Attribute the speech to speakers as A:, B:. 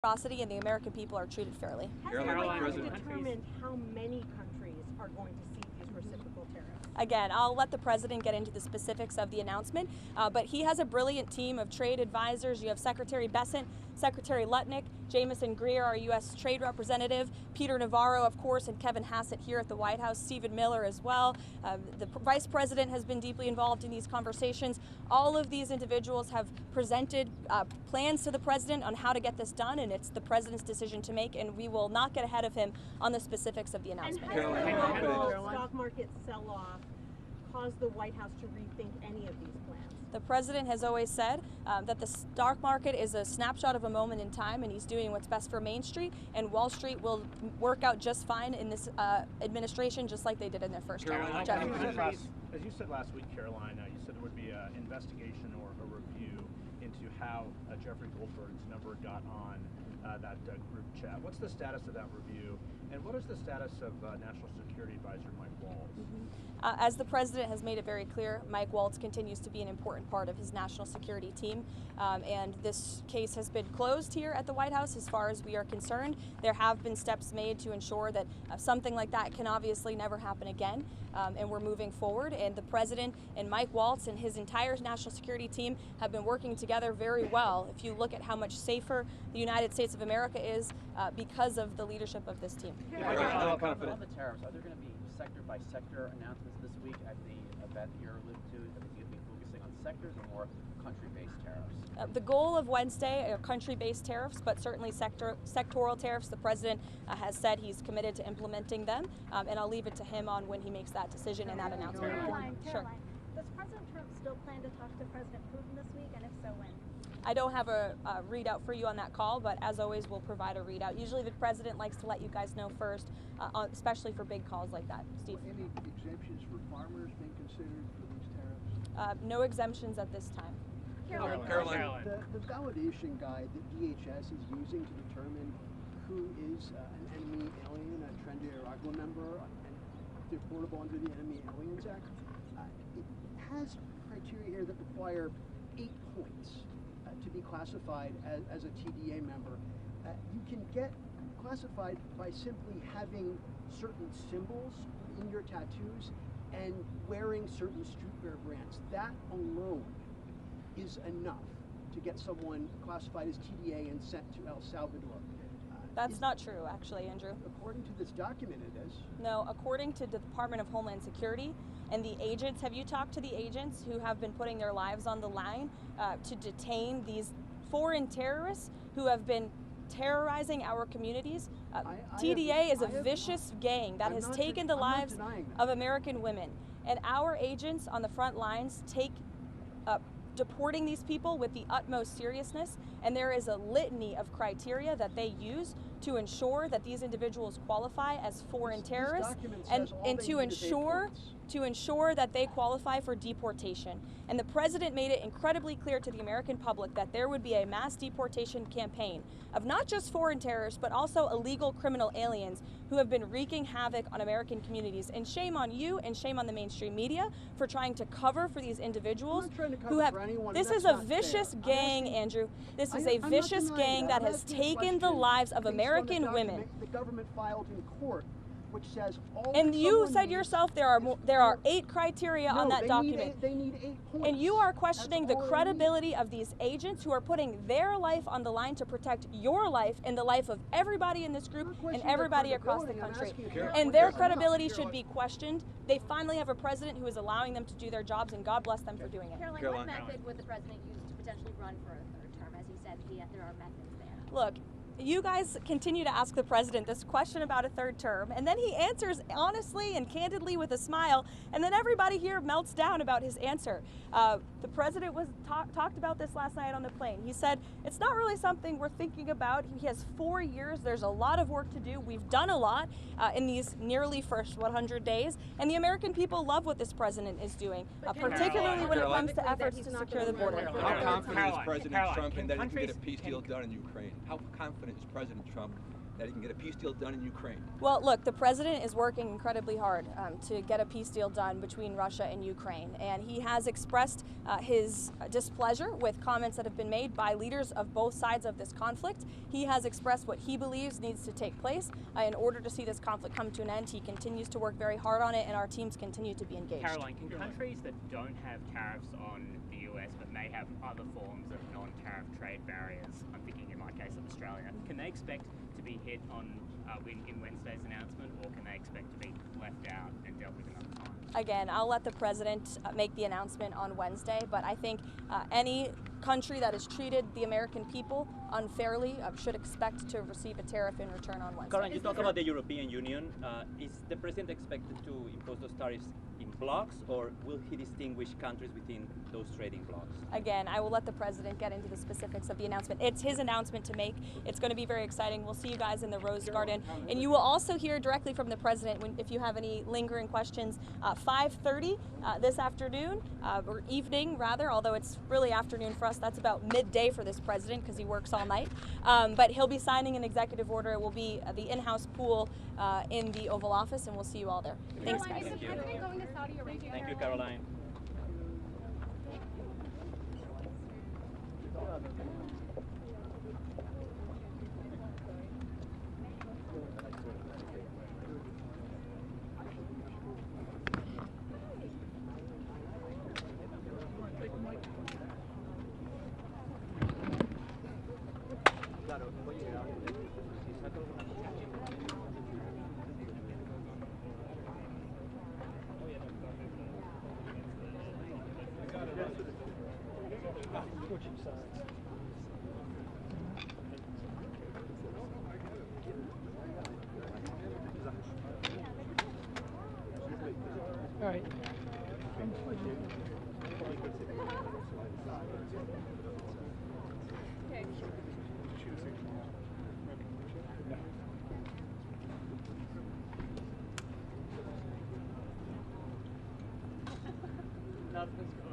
A: reciprocity and the American people are treated fairly.
B: Has Caroline determined how many countries are going to see these reciprocal tariffs?
A: Again, I'll let the president get into the specifics of the announcement, but he has a brilliant team of trade advisors. You have Secretary Bessent, Secretary Lutnick, Jamieson Greer, our U.S. Trade Representative, Peter Navarro, of course, and Kevin Hassett here at the White House, Stephen Miller as well. The Vice President has been deeply involved in these conversations. All of these individuals have presented plans to the president on how to get this done, and it's the president's decision to make, and we will not get ahead of him on the specifics of the announcement.
B: And has the stock market sell-off caused the White House to rethink any of these plans?
A: The president has always said that the stock market is a snapshot of a moment in time, and he's doing what's best for Main Street, and Wall Street will work out just fine in this administration, just like they did in their first term.
C: As you said last week, Caroline, you said there would be an investigation or a review into how Jeffrey Goldberg's number got on that group chat. What's the status of that review, and what is the status of National Security Advisor Mike Waltz?
A: As the president has made it very clear, Mike Waltz continues to be an important part of his national security team, and this case has been closed here at the White House as far as we are concerned. There have been steps made to ensure that something like that can obviously never happen again, and we're moving forward, and the president and Mike Waltz and his entire national security team have been working together very well. If you look at how much safer the United States of America is because of the leadership of this team.
D: On the tariffs, are there going to be sector-by-sector announcements this week at the event you're alluding to? Is it going to be focusing on sectors or more country-based tariffs?
A: The goal of Wednesday are country-based tariffs, but certainly sectoral tariffs. The president has said he's committed to implementing them, and I'll leave it to him on when he makes that decision and that announcement.
E: Caroline, does President Trump still plan to talk to President Putin this week, and if so, when?
A: I don't have a readout for you on that call, but as always, we'll provide a readout. Usually the president likes to let you guys know first, especially for big calls like that. Steve?
F: Any exemptions for farmers being considered for these tariffs?
A: No exemptions at this time.
F: Caroline. The validation guide that DHS is using to determine who is an enemy alien, a Tren de Aragua member, and deportable under the Enemy Aliens Act, it has criteria here that require 8 points to be classified as a TDA member. You can get classified by simply having certain symbols in your tattoos and wearing certain streetwear brands. That alone is enough to get someone classified as TDA and sent to El Salvador.
A: That's not true, actually, Andrew.
F: According to this document, it is.
A: No, according to the Department of Homeland Security and the agents, have you talked to the agents who have been putting their lives on the line to detain these foreign terrorists who have been terrorizing our communities? TDA is a vicious gang that has taken the lives of American women, and our agents on the front lines take deporting these people with the utmost seriousness, and there is a litany of criteria that they use to ensure that these individuals qualify as foreign terrorists and to ensure that they qualify for deportation. And the president made it incredibly clear to the American public that there would be a mass deportation campaign of not just foreign terrorists, but also illegal criminal aliens who have been wreaking havoc on American communities. And shame on you and shame on the mainstream media for trying to cover for these individuals who have. This is a vicious gang, Andrew. This is a vicious gang that has taken the lives of American women.
F: The government filed in court, which says all.
A: And you said yourself there are 8 criteria on that document.
F: They need 8 points.
A: And you are questioning the credibility of these agents who are putting their life on the line to protect your life and the life of everybody in this group and everybody across the country. And their credibility should be questioned. They finally have a president who is allowing them to do their jobs, and God bless them for doing it.
E: Caroline, what method would the president use to potentially run for a 3rd term? As he said, there are methods there.
A: Look, you guys continue to ask the president this question about a 3rd term, and then he answers honestly and candidly with a smile, and then everybody here melts down about his answer. The president talked about this last night on the plane. He said, it's not really something we're thinking about. He has 4 years. There's a lot of work to do. We've done a lot in these nearly first 100 days, and the American people love what this president is doing, particularly when it comes to efforts to secure the border.
G: How confident is President Trump in that he can get a peace deal done in Ukraine? How confident is President Trump that he can get a peace deal done in Ukraine?
A: Well, look, the president is working incredibly hard to get a peace deal done between Russia and Ukraine, and he has expressed his displeasure with comments that have been made by leaders of both sides of this conflict. He has expressed what he believes needs to take place in order to see this conflict come to an end. He continues to work very hard on it, and our teams continue to be engaged.
H: Karoline, can countries that don't have tariffs on the US but may have other forms of non-tariff trade barriers, I'm thinking in my case of Australia, can they expect to be hit on in Wednesday's announcement, or can they expect to be left out and dealt with another time?
A: Again, I'll let the president make the announcement on Wednesday, but I think any country that has treated the American people unfairly should expect to receive a tariff in return on Wednesday.
I: Karoline, you talk about the European Union. Is the president expected to impose those tariffs in blocks, or will he distinguish countries within those trading blocks?
A: Again, I will let the president get into the specifics of the announcement. It's his announcement to make. It's going to be very exciting. We'll see you guys in the Rose Garden. And you will also hear directly from the president if you have any lingering questions. 5:30 this afternoon, or evening rather, although it's really afternoon for us. That's about midday for this president because he works all night. But he'll be signing an executive order. It will be the in-house pool in the Oval Office, and we'll see you all there. Thanks, guys.
I: Thank you.
E: Going to Saudi Arabia.
I: Thank you, Karoline.
J: All right.
H: Nothing's going